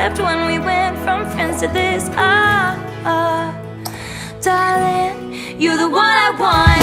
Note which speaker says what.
Speaker 1: except when we went from friends to this. Darling, you're the one I want.